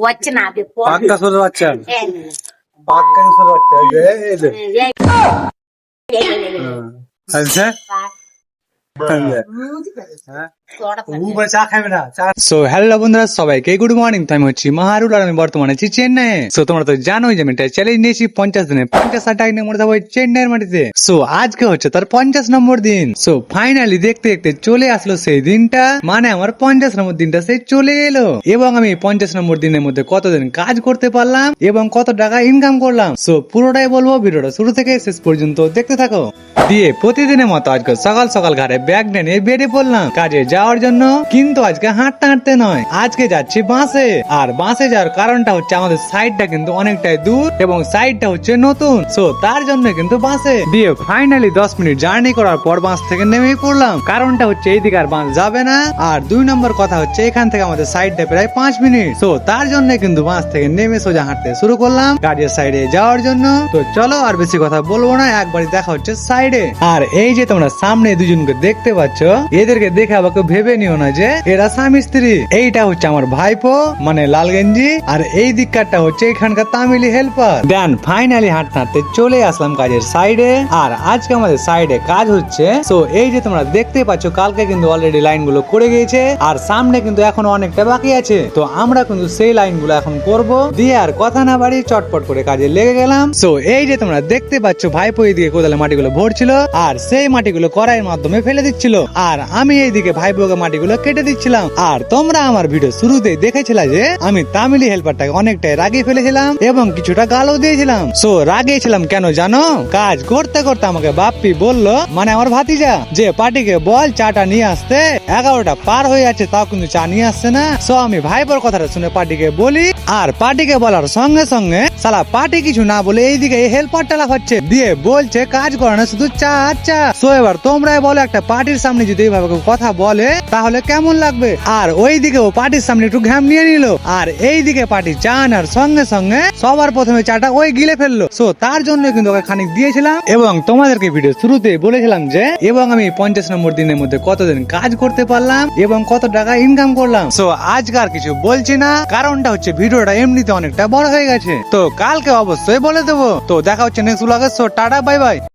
వచ్చిన పక్క సోదరు వచ్చాను పక్క సోదరు వచ్చా সো হ্যালো বন্ধুরা সবাইকে গুড মর্নিং। তো আমি হচ্ছি মাহারুল আর আমি বর্তমানে আছি চেন্নাই। সো তোমরা তো জানোই যে আমি একটা চ্যালেঞ্জ নিয়েছি 50 দিনে 50,000 টাকা নিয়ে মরে যাবো চেন্নাইয়ের মাটিতে। সো আজকে হচ্ছে তার 50 নম্বর দিন। সো ফাইনালি দেখতে দেখতে চলে আসলো সেই দিনটা, মানে আমার 50 নম্বর দিনটা সেই চলে এলো। এবং আমি 50 নম্বর দিনের মধ্যে কতদিন কাজ করতে পারলাম এবং কত টাকা ইনকাম করলাম, সো পুরোটাই বলবো। ভিডিওটা শুরু থেকে শেষ পর্যন্ত দেখতে থাকো। দিয়ে প্রতিদিনের মতো আজকে সকাল সকাল ঘরে ব্যাগ নিয়ে বেরিয়ে পড়লাম কাজে যাওয়ার জন্য। কিন্তু আজকে হাঁটতে হাঁটতে নয়, আজকে যাচ্ছি বাসে। আর বাসে যাওয়ার কারণটা হচ্ছে আমাদের সাইডটা কিন্তু অনেকটাই দূর এবং সাইডটা হচ্ছে নতুন, সো তার জন্য কিন্তু বাসে। দিয়ে ফাইনালি 10 মিনিট জার্নি করার পর বাস থেকে নেমে পড়লাম। কারণটা হচ্ছে এইদিকে আর বাস যাবে না, আর 2 নম্বর কথা হচ্ছে এখান থেকে আমাদের সাইডটা প্রায় 5 মিনিট, সো তার জন্য কিন্তু বাস থেকে নেমে সোজা হাঁটতে শুরু করলাম কাজের সাইডে যাওয়ার জন্য। তো চলো আর বেশি কথা বলবো না, একবারই দেখা হচ্ছে সাইডে। আর এই যে তোমরা সামনে দুজনকে দেখতে পাচ্ছ, এদেরকে দেখে আমাকে ভেবে নিও না যে এরা স্বামী স্ত্রী। এইটা হচ্ছে আমার ভাইপো মানে লাল গেঞ্জি, আর এই দিককারটা হচ্ছে এখানকার তামিলি হেল্পার। দেন ফাইনালি হাঁটতে হাঁটতে চলে আসলাম কাজের সাইডে। আর আজকে আমাদের সাইডে কাজ হচ্ছে। সো এই যে তোমরা দেখতে পাচ্ছ, কালকে কিন্তু অলরেডি লাইন গুলো করে গিয়েছে আর সামনে কিন্তু এখনো অনেকটা বাকি আছে। তো আমরা কিন্তু সেই লাইন গুলো এখন করব। দিয়ে আর কথা না বাড়ি চটপট করে কাজে লেগে গেলাম। সো এই যে তোমরা দেখতে পাচ্ছ, ভাইপো এইদিকে কোদালে মাটিগুলো ভরছিল আর সেই মাটিগুলো কড়াইয়ের মাধ্যমে ফেলে দিচ্ছিল, আর আমি এইদিকে ভাইপোকে মাটিগুলো কেটে দিচ্ছিলাম। আর তোমরা আমার ভিডিও শুরুতেই দেখেছিলে যে আমি তামিলি হেল্পারটাকে অনেকটাই রাগিয়ে ফেলেছিলাম এবং কিছুটা গালও দিয়েছিলাম। সো রাগিয়েছিলাম কেন জানো? কাজ করতে করতে আমাকে বাপ্পি বললো, মানে আমার ভাতিজা, যে পার্টিকে বল চাটা নিয়ে আসতে। 11টা পার হয়ে যাচ্ছে তাও কিন্তু চা নিয়ে আসছে না। সো আমি ভাইপোর কথাটা শুনে পার্টিকে বলি, আর পার্টিকে বলার সঙ্গে সঙ্গে শালা পার্টি কিছু না বলে এইদিকে এই হেল্পারটা লাফাচ্ছে, দিয়ে বলছে কাজ করে না শুধু চা চা। সো এবার তোমরাই বলো, একটা পার্টির সামনে যদি এইভাবে কথা বলে তাহলে কেমন লাগবে? আর ওইদিকে ও পার্টির সামনে একটু ঘ্যাম নিয়ে নিল, আর এইদিকে পার্টি চা আনার সঙ্গে সঙ্গে সবার প্রথমে চাটা ওই গিলে ফেললো। সো তার জন্য কিন্তু ওকে খানিক দিয়েছিলাম এবং তোমাদেরকে ভিডিও শুরুতে বলেছিলাম যে এবং আমি 50 নম্বর দিনের মধ্যে কতদিন কাজ করতে পারলাম এবং কত টাকা ইনকাম করলাম। সো আজকার কিছু বলছি না, কারণটা হচ্ছে ভিডিওটা এমনিতে অনেকটা বড় হয়ে গেছে, তো কালকে অবশ্যই বলে দেবো। তো দেখা হচ্ছে নেক্সট ব্লগে। So tata bye bye.